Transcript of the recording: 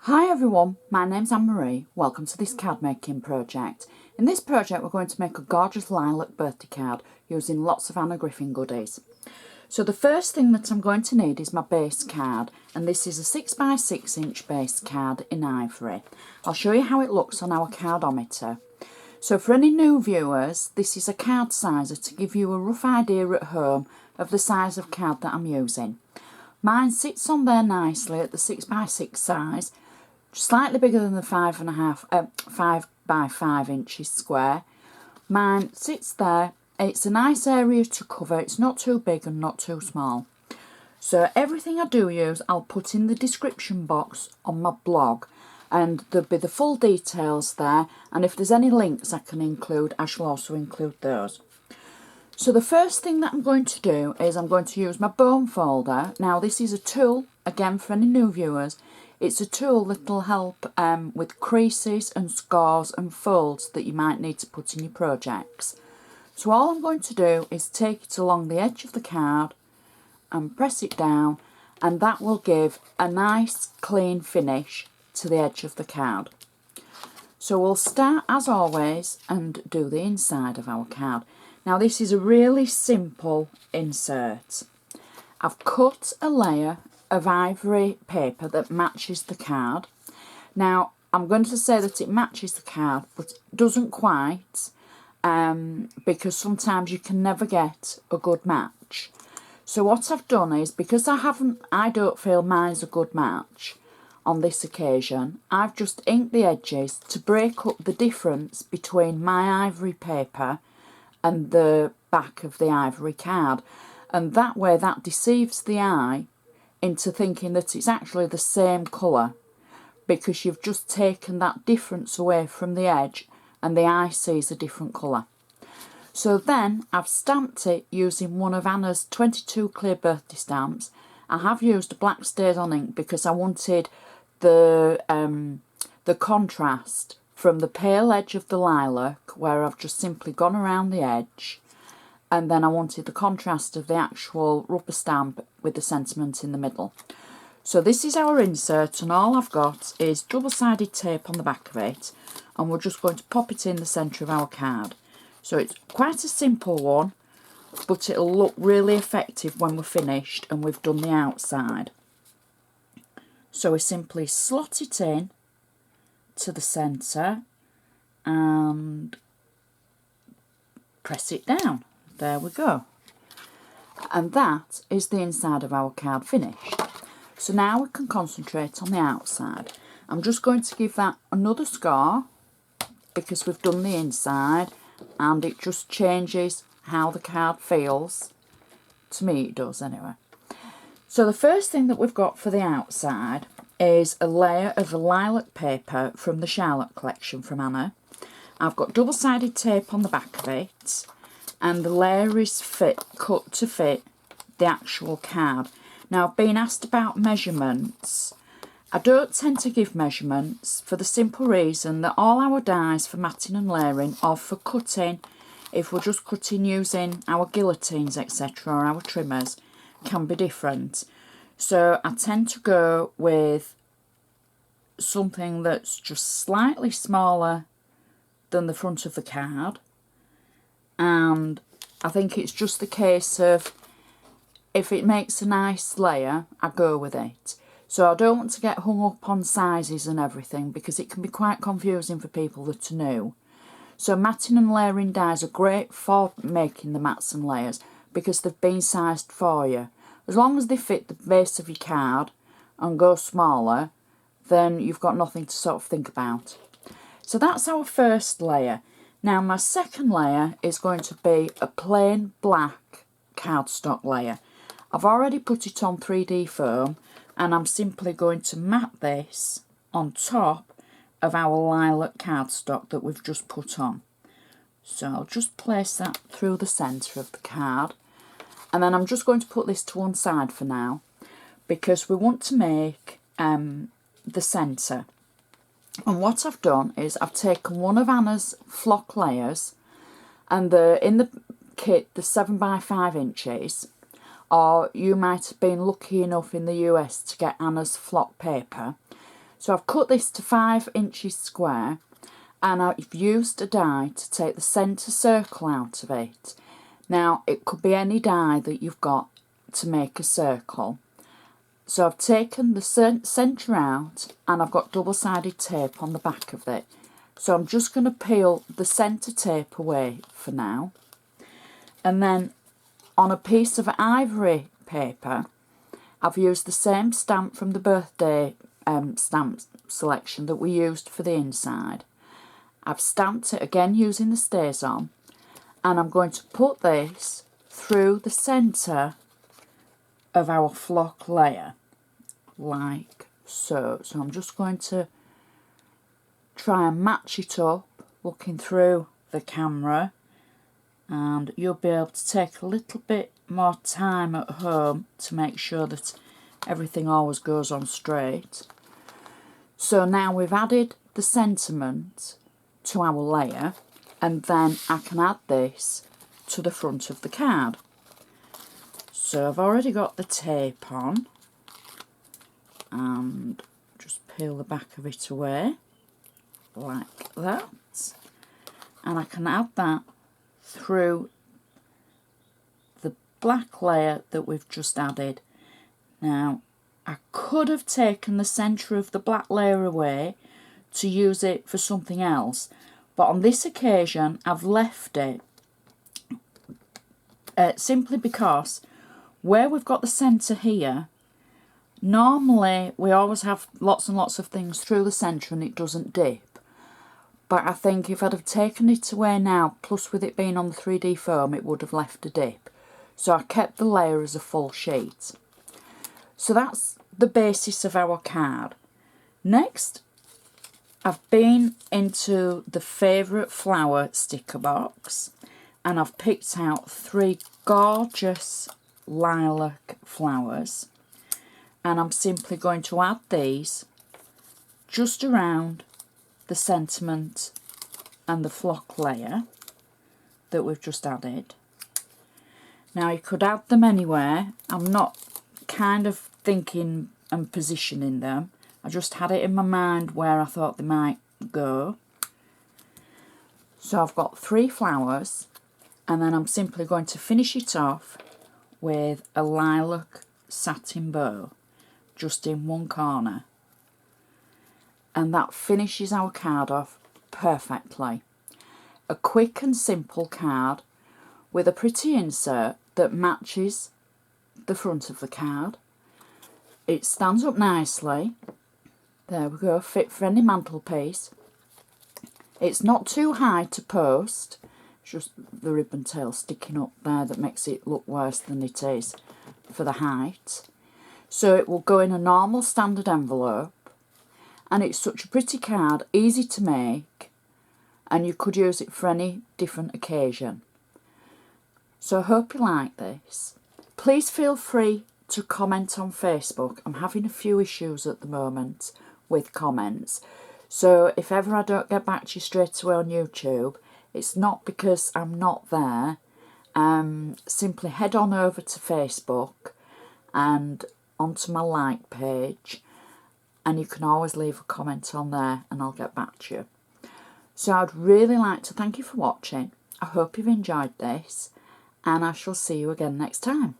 Hi everyone, my name's Anne-Marie. Welcome to this card making project. In this project we're going to make a gorgeous lilac birthday card using lots of Anna Griffin goodies. So the first thing that I'm going to need is my base card, and this is a 6x6 inch base card in ivory. I'll show you how it looks on our cardometer. So for any new viewers, this is a card sizer to give you a rough idea at home of the size of card that I'm using. Mine sits on there nicely at the 6x6 size, slightly bigger than the 5x5 inches square. Mine sits there. It's a nice area to cover. It's not too big and not too small. So everything I do use I'll put in the description box on my blog, and there'll be the full details there, and if there's any links I can include, I shall also include those. So the first thing that I'm going to do is I'm going to use my bone folder. Now this is a tool, again for any new viewers, it's a tool that will help with creases and scars and folds that you might need to put in your projects. So all I'm going to do is take it along the edge of the card and press it down, and that will give a nice clean finish to the edge of the card. So we'll start as always and do the inside of our card. Now this is a really simple insert. I've cut a layer of ivory paper that matches the card. Now I'm going to say that it matches the card, but it doesn't quite, because sometimes you can never get a good match. So what I've done is, because I don't feel mine's a good match on this occasion, I've just inked the edges to break up the difference between my ivory paper and the back of the ivory card, and that way that deceives the eye into thinking that it's actually the same colour, because you've just taken that difference away from the edge and the eye sees a different colour. So then I've stamped it using one of Anna's 22 clear birthday stamps. I have used a black stayed on ink because I wanted the contrast from the pale edge of the lilac, where I've just simply gone around the edge, and then I wanted the contrast of the actual rubber stamp with the sentiment in the middle. So this is our insert, and all I've got is double-sided tape on the back of it, and we're just going to pop it in the centre of our card. So it's quite a simple one, but it'll look really effective when we're finished and we've done the outside. So we simply slot it in to the centre and press it down. There we go. And that is the inside of our card finished. So now we can concentrate on the outside. I'm just going to give that another score because we've done the inside, and it just changes how the card feels. To me it does anyway. So the first thing that we've got for the outside is a layer of lilac paper from the Charlotte collection from Anna. I've got double-sided tape on the back of it, and the layer is cut to fit the actual card. Now I've been asked about measurements. I don't tend to give measurements for the simple reason that all our dies for matting and layering, or for cutting, if we're just cutting using our guillotines etc, or our trimmers, can be different. So I tend to go with something that's just slightly smaller than the front of the card, and I think it's just the case of if it makes a nice layer, I go with it. So I don't want to get hung up on sizes and everything, because it can be quite confusing for people that are new. So matting and layering dies are great for making the mats and layers because they've been sized for you. As long as they fit the base of your card and go smaller, then you've got nothing to sort of think about. So that's our first layer. Now my second layer is going to be a plain black cardstock layer. I've already put it on 3D foam, and I'm simply going to mat this on top of our lilac cardstock that we've just put on. So I'll just place that through the centre of the card, and then I'm just going to put this to one side for now, because we want to make the centre. And what I've done is I've taken one of Anna's flock layers, and in the kit the 7x5 inches, or you might have been lucky enough in the US to get Anna's flock paper. So I've cut this to 5 inches square, and I've used a die to take the centre circle out of it. Now, it could be any die that you've got to make a circle. So I've taken the centre out, and I've got double-sided tape on the back of it. So I'm just going to peel the centre tape away for now. And then on a piece of ivory paper, I've used the same stamp from the birthday stamp selection that we used for the inside. I've stamped it again using the stays on, and I'm going to put this through the centre of our flock layer, like so. So I'm just going to try and match it up, looking through the camera, and you'll be able to take a little bit more time at home to make sure that everything always goes on straight. So now we've added the sentiment to our layer, and then I can add this to the front of the card. So I've already got the tape on, and just peel the back of it away like that, and I can add that through the black layer that we've just added. Now, I could have taken the centre of the black layer away to use it for something else, but on this occasion I've left it simply because where we've got the centre here, normally we always have lots and lots of things through the centre and it doesn't dip. But I think if I'd have taken it away now, plus with it being on the 3D foam, it would have left a dip. So I kept the layer as a full sheet. So that's the basis of our card. Next, I've been into the favourite flower sticker box, and I've picked out 3 gorgeous lilac flowers, and I'm simply going to add these just around the sentiment and the flock layer that we've just added. Now, you could add them anywhere. I'm not kind of thinking and positioning them. I just had it in my mind where I thought they might go. So I've got 3 flowers, and then I'm simply going to finish it off with a lilac satin bow just in one corner. And that finishes our card off perfectly. A quick and simple card with a pretty insert that matches the front of the card. It stands up nicely. There we go, fit for any mantelpiece. It's not too high to post. It's just the ribbon tail sticking up there that makes it look worse than it is for the height. So it will go in a normal standard envelope, and it's such a pretty card, easy to make, and you could use it for any different occasion. So I hope you like this. Please feel free to comment on Facebook. I'm having a few issues at the moment with comments, so if ever I don't get back to you straight away on YouTube, it's not because I'm not there. Simply head on over to Facebook and onto my like page, and you can always leave a comment on there and I'll get back to you. So I'd really like to thank you for watching. I hope you've enjoyed this, and I shall see you again next time.